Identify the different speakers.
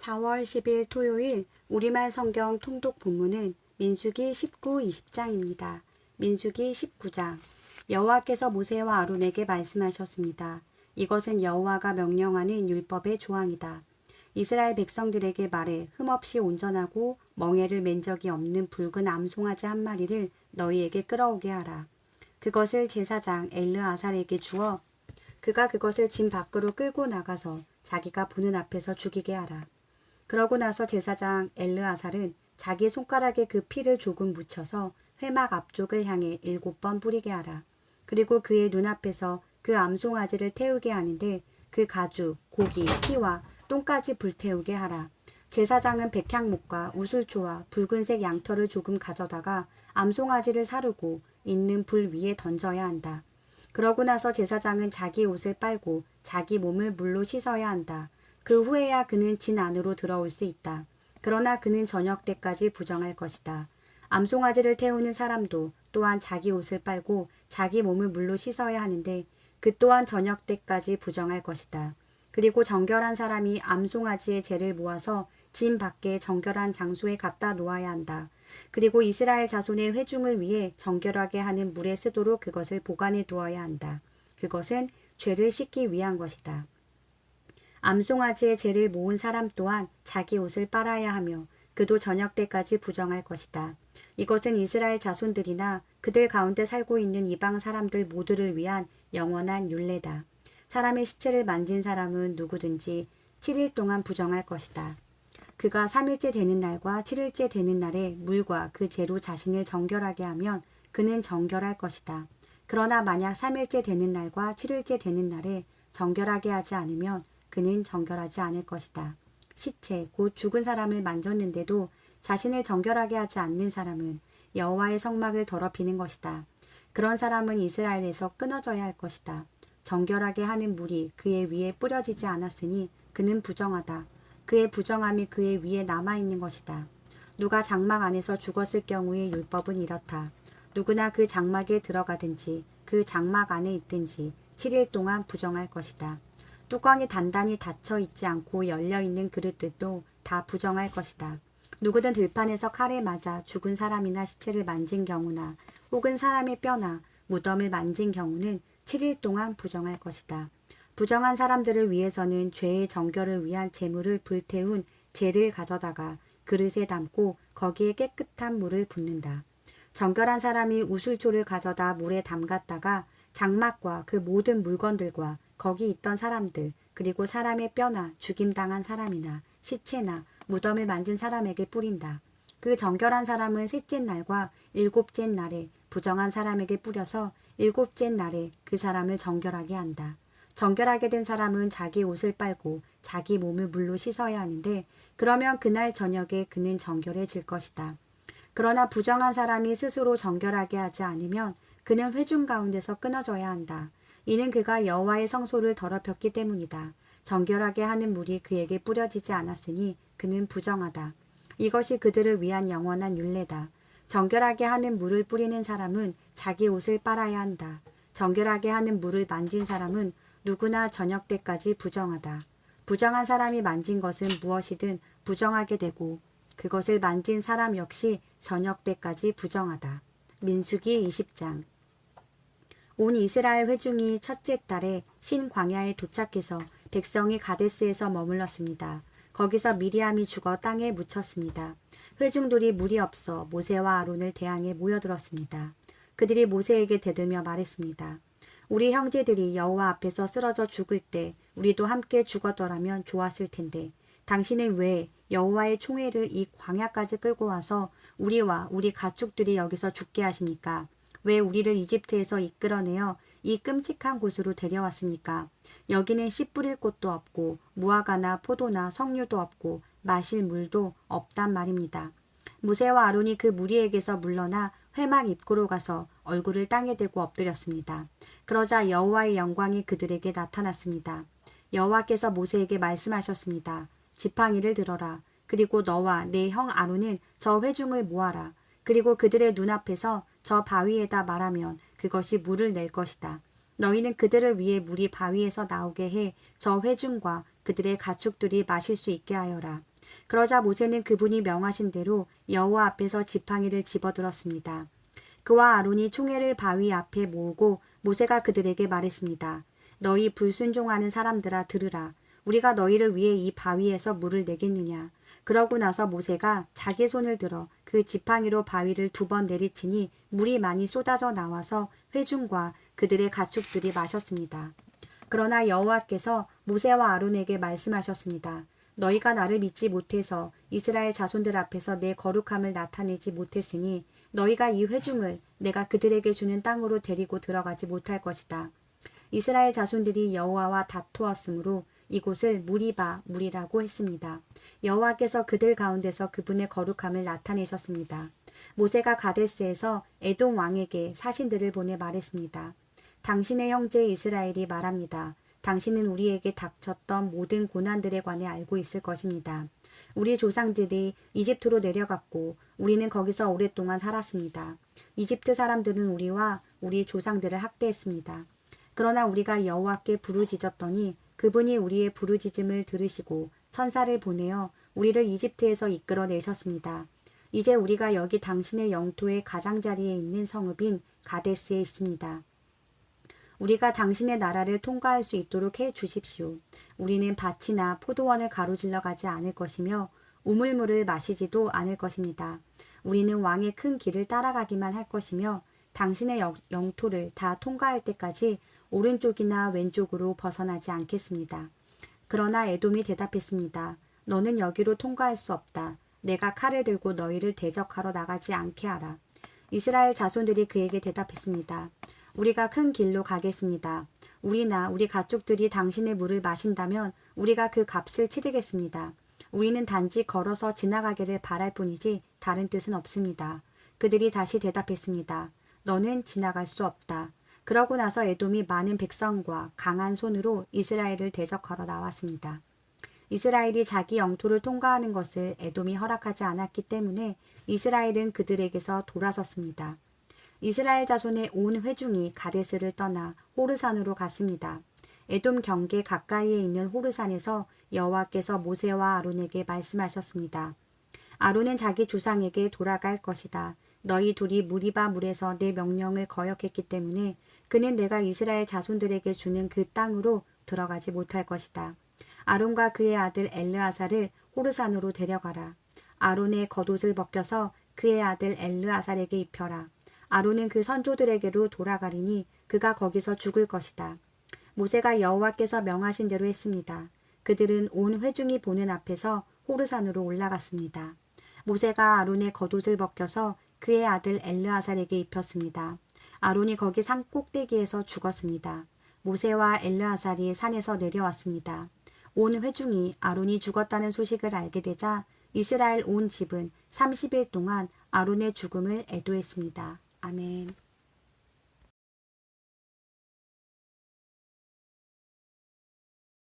Speaker 1: 4월 10일 토요일 우리말 성경 통독 본문은 민수기 19, 20장입니다. 민수기 19장. 여호와께서 모세와 아론에게 말씀하셨습니다. 이것은 여호와가 명령하는 율법의 조항이다. 이스라엘 백성들에게 말해 흠없이 온전하고 멍에를 맨 적이 없는 붉은 암송아지 한 마리를 너희에게 끌어오게 하라. 그것을 제사장 엘르아살에게 주어 그가 그것을 진 밖으로 끌고 나가서 자기가 보는 앞에서 죽이게 하라. 그러고 나서 제사장 엘르아살은 자기 손가락에 그 피를 조금 묻혀서 회막 앞쪽을 향해 7번 뿌리게 하라. 그리고 그의 눈앞에서 그 암송아지를 태우게 하는데 그 가죽, 고기, 피와 똥까지 불태우게 하라. 제사장은 백향목과 우슬초와 붉은색 양털을 조금 가져다가 암송아지를 사르고 있는 불 위에 던져야 한다. 그러고 나서 제사장은 자기 옷을 빨고 자기 몸을 물로 씻어야 한다. 그 후에야 그는 진 안으로 들어올 수 있다. 그러나 그는 저녁 때까지 부정할 것이다. 암송아지를 태우는 사람도 또한 자기 옷을 빨고 자기 몸을 물로 씻어야 하는데 그 또한 저녁 때까지 부정할 것이다. 그리고 정결한 사람이 암송아지의 재를 모아서 진 밖에 정결한 장소에 갖다 놓아야 한다. 그리고 이스라엘 자손의 회중을 위해 정결하게 하는 물에 쓰도록 그것을 보관해 두어야 한다. 그것은 죄를 씻기 위한 것이다. 암송아지의 재를 모은 사람 또한 자기 옷을 빨아야 하며 그도 저녁 때까지 부정할 것이다. 이것은 이스라엘 자손들이나 그들 가운데 살고 있는 이방 사람들 모두를 위한 영원한 율례다. 사람의 시체를 만진 사람은 누구든지 7일 동안 부정할 것이다. 그가 3일째 되는 날과 7일째 되는 날에 물과 그 재로 자신을 정결하게 하면 그는 정결할 것이다. 그러나 만약 3일째 되는 날과 7일째 되는 날에 정결하게 하지 않으면 그는 정결하지 않을 것이다. 시체, 곧 죽은 사람을 만졌는데도 자신을 정결하게 하지 않는 사람은 여호와의 성막을 더럽히는 것이다. 그런 사람은 이스라엘에서 끊어져야 할 것이다. 정결하게 하는 물이 그의 위에 뿌려지지 않았으니 그는 부정하다. 그의 부정함이 그의 위에 남아있는 것이다. 누가 장막 안에서 죽었을 경우의 율법은 이렇다. 누구나 그 장막에 들어가든지 그 장막 안에 있든지 7일 동안 부정할 것이다. 뚜껑이 단단히 닫혀 있지 않고 열려있는 그릇들도 다 부정할 것이다. 누구든 들판에서 칼에 맞아 죽은 사람이나 시체를 만진 경우나 혹은 사람의 뼈나 무덤을 만진 경우는 7일 동안 부정할 것이다. 부정한 사람들을 위해서는 죄의 정결을 위한 제물을 불태운 재를 가져다가 그릇에 담고 거기에 깨끗한 물을 붓는다. 정결한 사람이 우슬초를 가져다 물에 담갔다가 장막과 그 모든 물건들과 거기 있던 사람들 그리고 사람의 뼈나 죽임당한 사람이나 시체나 무덤을 만진 사람에게 뿌린다. 그 정결한 사람은 셋째 날과 일곱째 날에 부정한 사람에게 뿌려서 일곱째 날에 그 사람을 정결하게 한다. 정결하게 된 사람은 자기 옷을 빨고 자기 몸을 물로 씻어야 하는데 그러면 그날 저녁에 그는 정결해질 것이다. 그러나 부정한 사람이 스스로 정결하게 하지 않으면 그는 회중 가운데서 끊어져야 한다. 이는 그가 여호와의 성소를 더럽혔기 때문이다. 정결하게 하는 물이 그에게 뿌려지지 않았으니 그는 부정하다. 이것이 그들을 위한 영원한 율례다. 정결하게 하는 물을 뿌리는 사람은 자기 옷을 빨아야 한다. 정결하게 하는 물을 만진 사람은 누구나 저녁 때까지 부정하다. 부정한 사람이 만진 것은 무엇이든 부정하게 되고 그것을 만진 사람 역시 저녁 때까지 부정하다. 민수기 20장. 온 이스라엘 회중이 첫째 달에 신 광야에 도착해서 백성이 가데스에서 머물렀습니다. 거기서 미리암이 죽어 땅에 묻혔습니다. 회중들이 물이 없어 모세와 아론을 대항해 모여들었습니다. 그들이 모세에게 대들며 말했습니다. 우리 형제들이 여호와 앞에서 쓰러져 죽을 때 우리도 함께 죽었더라면 좋았을 텐데 당신은 왜 여호와의 총회를 이 광야까지 끌고 와서 우리와 우리 가축들이 여기서 죽게 하십니까? 왜 우리를 이집트에서 이끌어내어 이 끔찍한 곳으로 데려왔습니까? 여기는 씨 뿌릴 곳도 없고 무화과나 포도나 석류도 없고 마실 물도 없단 말입니다. 모세와 아론이 그 무리에게서 물러나 회막 입구로 가서 얼굴을 땅에 대고 엎드렸습니다. 그러자 여호와의 영광이 그들에게 나타났습니다. 여호와께서 모세에게 말씀하셨습니다. 지팡이를 들어라. 그리고 너와 내 형 아론은 저 회중을 모아라. 그리고 그들의 눈앞에서 저 바위에다 말하면 그것이 물을 낼 것이다. 너희는 그들을 위해 물이 바위에서 나오게 해 저 회중과 그들의 가축들이 마실 수 있게 하여라. 그러자 모세는 그분이 명하신 대로 여호와 앞에서 지팡이를 집어들었습니다. 그와 아론이 총회를 바위 앞에 모으고 모세가 그들에게 말했습니다. 너희 불순종하는 사람들아 들으라. 우리가 너희를 위해 이 바위에서 물을 내겠느냐. 그러고 나서 모세가 자기 손을 들어 그 지팡이로 바위를 2번 내리치니 물이 많이 쏟아져 나와서 회중과 그들의 가축들이 마셨습니다. 그러나 여호와께서 모세와 아론에게 말씀하셨습니다. 너희가 나를 믿지 못해서 이스라엘 자손들 앞에서 내 거룩함을 나타내지 못했으니 너희가 이 회중을 내가 그들에게 주는 땅으로 데리고 들어가지 못할 것이다. 이스라엘 자손들이 여호와와 다투었으므로 이곳을 무리바 물이라고 했습니다. 여호와께서 그들 가운데서 그분의 거룩함을 나타내셨습니다. 모세가 가데스에서 에돔 왕에게 사신들을 보내 말했습니다. 당신의 형제 이스라엘이 말합니다. 당신은 우리에게 닥쳤던 모든 고난들에 관해 알고 있을 것입니다. 우리 조상들이 이집트로 내려갔고 우리는 거기서 오랫동안 살았습니다. 이집트 사람들은 우리와 우리 조상들을 학대했습니다. 그러나 우리가 여호와께 부르짖었더니 그분이 우리의 부르짖음을 들으시고 천사를 보내어 우리를 이집트에서 이끌어내셨습니다. 이제 우리가 여기 당신의 영토의 가장자리에 있는 성읍인 가데스에 있습니다. 우리가 당신의 나라를 통과할 수 있도록 해 주십시오. 우리는 밭이나 포도원을 가로질러 가지 않을 것이며 우물물을 마시지도 않을 것입니다. 우리는 왕의 큰 길을 따라가기만 할 것이며 당신의 영토를 다 통과할 때까지 오른쪽이나 왼쪽으로 벗어나지 않겠습니다. 그러나 에돔이 대답했습니다. 너는 여기로 통과할 수 없다. 내가 칼을 들고 너희를 대적하러 나가지 않게 하라. 이스라엘 자손들이 그에게 대답했습니다. 우리가 큰 길로 가겠습니다. 우리나 우리 가축들이 당신의 물을 마신다면 우리가 그 값을 치르겠습니다. 우리는 단지 걸어서 지나가기를 바랄 뿐이지 다른 뜻은 없습니다. 그들이 다시 대답했습니다. 너는 지나갈 수 없다. 그러고 나서 에돔이 많은 백성과 강한 손으로 이스라엘을 대적하러 나왔습니다. 이스라엘이 자기 영토를 통과하는 것을 에돔이 허락하지 않았기 때문에 이스라엘은 그들에게서 돌아섰습니다. 이스라엘 자손의 온 회중이 가데스를 떠나 호르산으로 갔습니다. 에돔 경계 가까이에 있는 호르산에서 여호와께서 모세와 아론에게 말씀하셨습니다. 아론은 자기 조상에게 돌아갈 것이다. 너희 둘이 무리바 물에서 내 명령을 거역했기 때문에 그는 내가 이스라엘 자손들에게 주는 그 땅으로 들어가지 못할 것이다. 아론과 그의 아들 엘르아살을 호르산으로 데려가라. 아론의 겉옷을 벗겨서 그의 아들 엘르아살에게 입혀라. 아론은 그 선조들에게로 돌아가리니 그가 거기서 죽을 것이다. 모세가 여호와께서 명하신 대로 했습니다. 그들은 온 회중이 보는 앞에서 호르산으로 올라갔습니다. 모세가 아론의 겉옷을 벗겨서 그의 아들 엘르아살에게 입혔습니다. 아론이 거기 산 꼭대기에서 죽었습니다. 모세와 엘르아살이 산에서 내려왔습니다. 온 회중이 아론이 죽었다는 소식을 알게 되자 이스라엘 온 집은 30일 동안 아론의 죽음을 애도했습니다. 아멘.